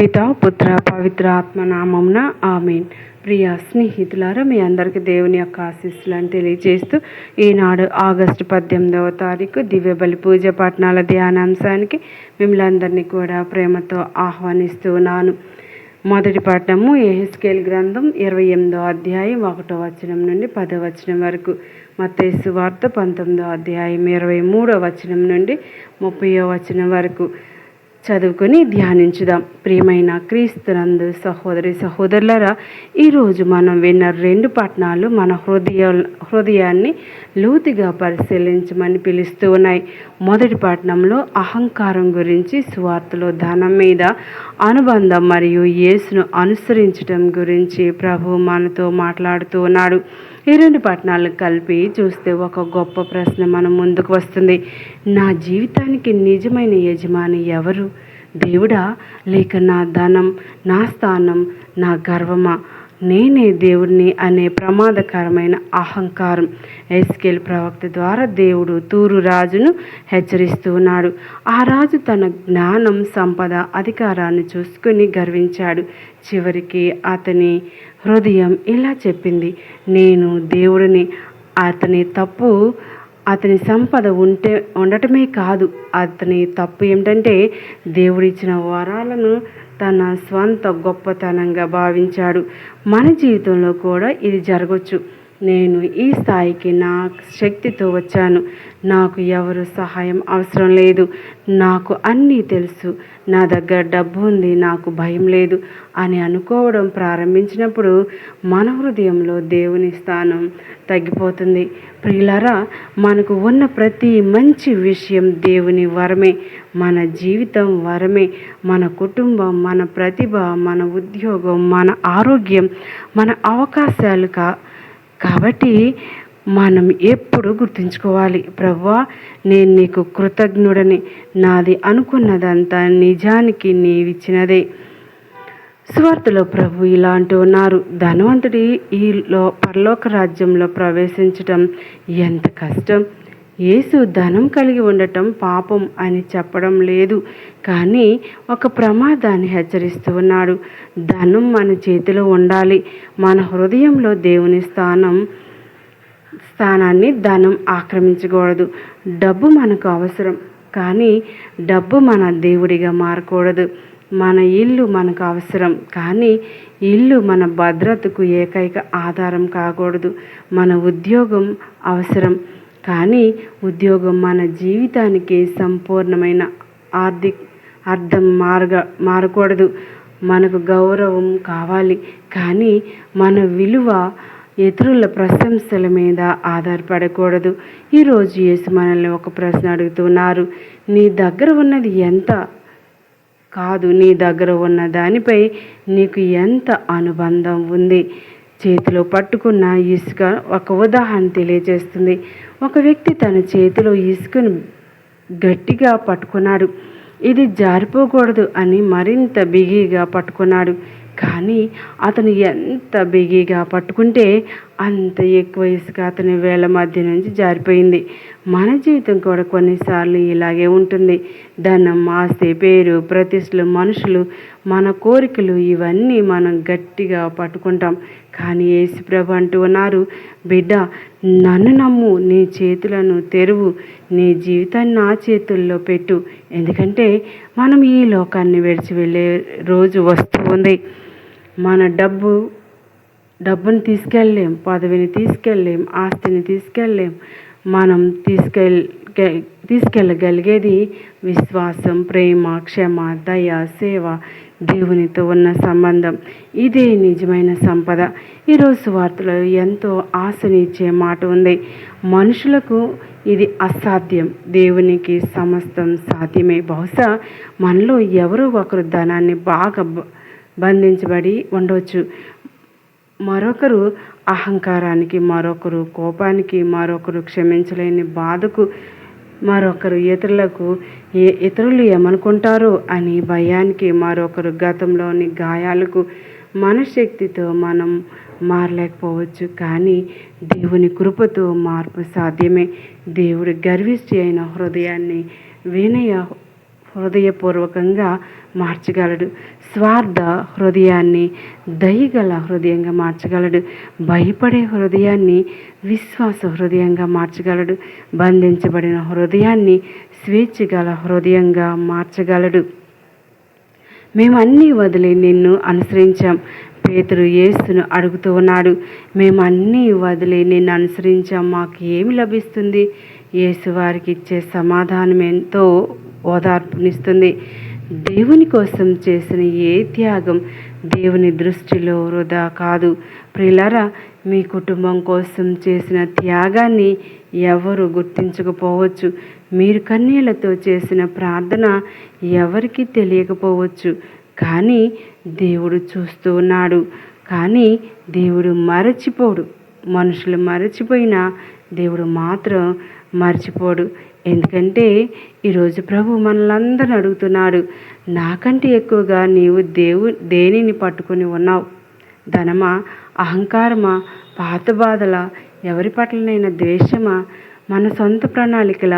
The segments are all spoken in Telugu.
పితా పుత్ర పవిత్ర ఆత్మ నామమున ఆమేన్. ప్రియ స్నేహితులారా, మీ అందరికీ దేవుని యొక్క ఆశీస్సులను తెలియజేస్తూ ఈనాడు ఆగస్టు 18వ తారీఖు దివ్య బలి పూజ పట్టణాల ధ్యానాంశానికి మిమ్మల్ని అందరినీ కూడా ప్రేమతో ఆహ్వానిస్తున్నాను. మొదటి పట్టణము యెహెజ్కేలు గ్రంథం 28వ అధ్యాయం 1వ వచనం నుండి 10వ వచనం వరకు, మత్తయి సువార్త 19వ అధ్యాయం 23వ వచనం నుండి 30వ వచనం వరకు చదువుకొని ధ్యానించుదాం. ప్రియమైన క్రీస్తునందు సహోదరి సహోదరులారా, ఈరోజు మనం విన్న రెండు పట్టణాలు మన హృదయాన్ని లోతుగా పరిశీలించమని పిలుస్తూ ఉన్నాయి. మొదటి పట్టణంలో అహంకారం గురించి, సువార్తలో ధనం మీద అనుబంధం మరియు యేసును అనుసరించడం గురించి ప్రభు మనతో మాట్లాడుతూ ఉన్నాడు. ఈ రెండు పట్టణాలను కలిపి చూస్తే ఒక గొప్ప ప్రశ్న మన ముందుకు వస్తుంది. నా జీవితానికి నిజమైన యజమాని ఎవరు? దేవుడా, లేక నా ధనం, నా స్థానం, నా గర్వమా? నేనే దేవుడిని అనే ప్రమాదకరమైన అహంకారం. యెహెజ్కేలు ప్రవక్త ద్వారా దేవుడు తూరు రాజును హెచ్చరిస్తూ ఉన్నాడు. ఆ రాజు తన జ్ఞానం, సంపద, అధికారాన్ని చూసుకుని గర్వించాడు. చివరికి అతని హృదయం ఇలా చెప్పింది, నేను దేవుడిని. అతని సంపద ఉండటమే కాదు, అతని తప్పు ఏమిటంటే దేవుడిచ్చిన వరాలను తన స్వంత గొప్పతనంగా భావించాడు. మన జీవితంలో కూడా ఇది జరగవచ్చు. నేను ఈ స్థాయికి నా శక్తితో వచ్చాను, నాకు ఎవరు సహాయం అవసరం లేదు, నాకు అన్నీ తెలుసు, నా దగ్గర డబ్బు ఉంది, నాకు భయం లేదు అని అనుకోవడం ప్రారంభించినప్పుడు మన హృదయంలో దేవుని స్థానం తగ్గిపోతుంది. ప్రియులారా, మనకు ఉన్న ప్రతి మంచి విషయం దేవుని వరమే. మన జీవితం వరమే. మన కుటుంబం, మన ప్రతిభ, మన ఉద్యోగం, మన ఆరోగ్యం, మన అవకాశాలు కాబట్టి మనం ఎప్పుడు గుర్తుంచుకోవాలి, ప్రభువా, నేను నీకు కృతజ్ఞుడని. నాది అనుకున్నదంతా నిజానికి నీవిచ్చినదే. సువార్తలో ప్రభు ఇలా అంటూ ఉన్నారు, ధనవంతుడి పరలోక రాజ్యంలో ప్రవేశించటం ఎంత కష్టం. యేసు ధనం కలిగి ఉండటం పాపం అని చెప్పడం లేదు, కానీ ఒక ప్రమాదాన్ని హెచ్చరిస్తూ ఉన్నాడు. ధనం మన చేతిలో ఉండాలి. మన హృదయంలో దేవుని స్థానాన్ని ధనం ఆక్రమించకూడదు. డబ్బు మనకు అవసరం, కానీ డబ్బు మన దేవుడిగా మారకూడదు. మన ఇల్లు మనకు అవసరం, కానీ ఇల్లు మన భద్రతకు ఏకైక ఆధారం కాకూడదు. మన ఉద్యోగం అవసరం, కానీ ఉద్యోగం మన జీవితానికి సంపూర్ణమైన అర్థం మారకూడదు. మనకు గౌరవం కావాలి, కానీ మన విలువ ఇతరుల ప్రశంసల మీద ఆధారపడకూడదు. ఈరోజు యేసు మనల్ని ఒక ప్రశ్న అడుగుతున్నారు, నీ దగ్గర ఉన్నది ఎంత కాదు, నీ దగ్గర ఉన్న దానిపై నీకు ఎంత అనుబంధం ఉంది. చేతిలో పట్టుకున్న ఇసుక ఒక ఉదాహరణ తెలియజేస్తుంది. ఒక వ్యక్తి తన చేతిలో ఇసుకను గట్టిగా పట్టుకున్నాడు. ఇది జారిపోకూడదు అని మరింత బిగిగా పట్టుకున్నాడు. కానీ అతను ఎంత బిగిగా పట్టుకుంటే అంత ఎక్కువ ఇసుక అతని వేళ్ళ మధ్య నుంచి జారిపోయింది. మన జీవితం కూడా కొన్నిసార్లు ఇలాగే ఉంటుంది. ధనం, ఆస్తి, పేరు, ప్రతిష్టలు, మనుషులు, మన కోరికలు, ఇవన్నీ మనం గట్టిగా పట్టుకుంటాం. కానీ యేసు ప్రభు అంటూ ఉన్నారు, బిడ్డ, నన్ను నమ్ము, నీ చేతులను తెరువు, నీ జీవితాన్ని నా చేతుల్లో పెట్టు. ఎందుకంటే మనం ఈ లోకాన్ని విడిచి వెళ్ళే రోజు వస్తూ ఉంది. మన డబ్బుని తీసుకెళ్ళలేం, పదవిని తీసుకెళ్ళలేం, ఆస్తిని తీసుకెళ్ళలేం. మనం తీసుకెళ్ళగలిగేది విశ్వాసం, ప్రేమ, క్షమ, దయ, సేవ, దేవునితో ఉన్న సంబంధం. ఇదే నిజమైన సంపద. ఈరోజు వార్తలో ఎంతో ఆశనిచ్చే మాట ఉంది. మనుషులకు ఇది అసాధ్యం, దేవునికి సమస్తం సాధ్యమే. బహుశా మనలో ఎవరో ఒకరు ధనాన్ని బాగా బంధించబడి ఉండవచ్చు. మరొకరు అహంకారానికి, మరొకరు కోపానికి, మరొకరు క్షమించలేని బాధకు, మరొకరు ఇతరులు ఏమనుకుంటారో అని భయానికి, మరొకరు గతంలోని గాయాలకు. మన శక్తితో మనం మారలేకపోవచ్చు, కానీ దేవుని కృపతో మార్పు సాధ్యమే. దేవుడి గర్విష్టి అయిన హృదయాన్ని, వినయ హృదయపూర్వకంగా మార్చగలడు. స్వార్థ హృదయాన్ని దయగల హృదయంగా మార్చగలడు. భయపడే హృదయాన్ని విశ్వాస హృదయంగా మార్చగలడు. బంధించబడిన హృదయాన్ని స్వేచ్ఛగల హృదయంగా మార్చగలడు. మేము అన్నీ వదిలి నిన్ను అనుసరించాం. పేతురు యేసును అడుగుతూ ఉన్నాడు, మేము అన్నీ వదిలి నిన్ను అనుసరించాం, మాకు ఏమి లభిస్తుంది? యేసు వారికి ఇచ్చే సమాధానం ఎంతో ఓదార్పునిస్తుంది. దేవుని కోసం చేసిన ఏ త్యాగం దేవుని దృష్టిలో వృధా కాదు. ప్రియులారా, మీ కుటుంబం కోసం చేసిన త్యాగాన్ని ఎవరు గుర్తించకపోవచ్చు. మీరు కన్నీళ్లతో చేసిన ప్రార్థన ఎవరికి తెలియకపోవచ్చు. కానీ దేవుడు చూస్తూ ఉన్నాడు. కానీ దేవుడు మరచిపోడు. మనుషులు మరచిపోయినా దేవుడు మాత్రం మర్చిపోడు. ఎందుకంటే ఈరోజు ప్రభు మనలందరిని అడుగుతున్నాడు, నాకంటే ఎక్కువగా నీవు దేనిని పట్టుకొని ఉన్నావు? ధనమా, అహంకారమా, పాత బాధల, ఎవరి పట్లనైనా ద్వేషమా, మన సొంత ప్రణాళికల,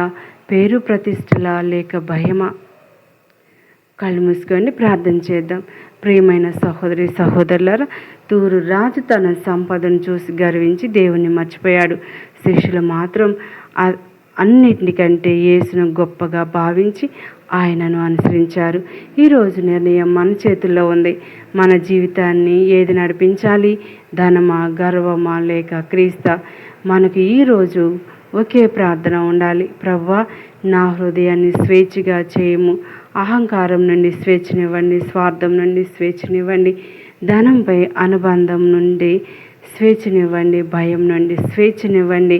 పేరు ప్రతిష్టల, లేక భయమా? కళ్ళు మూసుకొని ప్రార్థన చేద్దాం. ప్రియమైన సహోదరి సహోదరులారా, తూరు రాజు తన సంపదను చూసి గర్వించి దేవుణ్ణి మర్చిపోయాడు. శిష్యులు మాత్రం అన్నిటికంటే యేసును గొప్పగా భావించి ఆయనను అనుసరించారు. ఈరోజు నిర్ణయం మన చేతుల్లో ఉంది. మన జీవితాన్ని ఏది నడిపించాలి? ధనమా, గర్వమా, లేక క్రీస్తా? మనకు ఈరోజు ఒకే ప్రార్థన ఉండాలి. ప్రభువా, నా హృదయాన్ని స్వేచ్ఛగా చేయము. అహంకారం నుండి స్వేచ్ఛనివ్వండి, స్వార్థం నుండి స్వేచ్ఛనివ్వండి, ధనంపై అనుబంధం నుండి స్వేచ్ఛనివ్వండి, భయం నుండి స్వేచ్ఛనివ్వండి.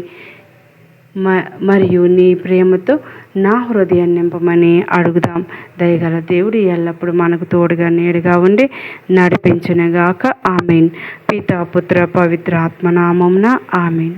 మరియు నీ ప్రేమతో నా హృదయాన్ని నింపమని అడుగుదాం. దయగల దేవుడు ఎల్లప్పుడూ మనకు తోడుగా నీడుగా ఉండి నడిపించునుగాక. ఆమేన్. పితా, పుత్ర, పవిత్ర ఆత్మ నామమున ఆమేన్.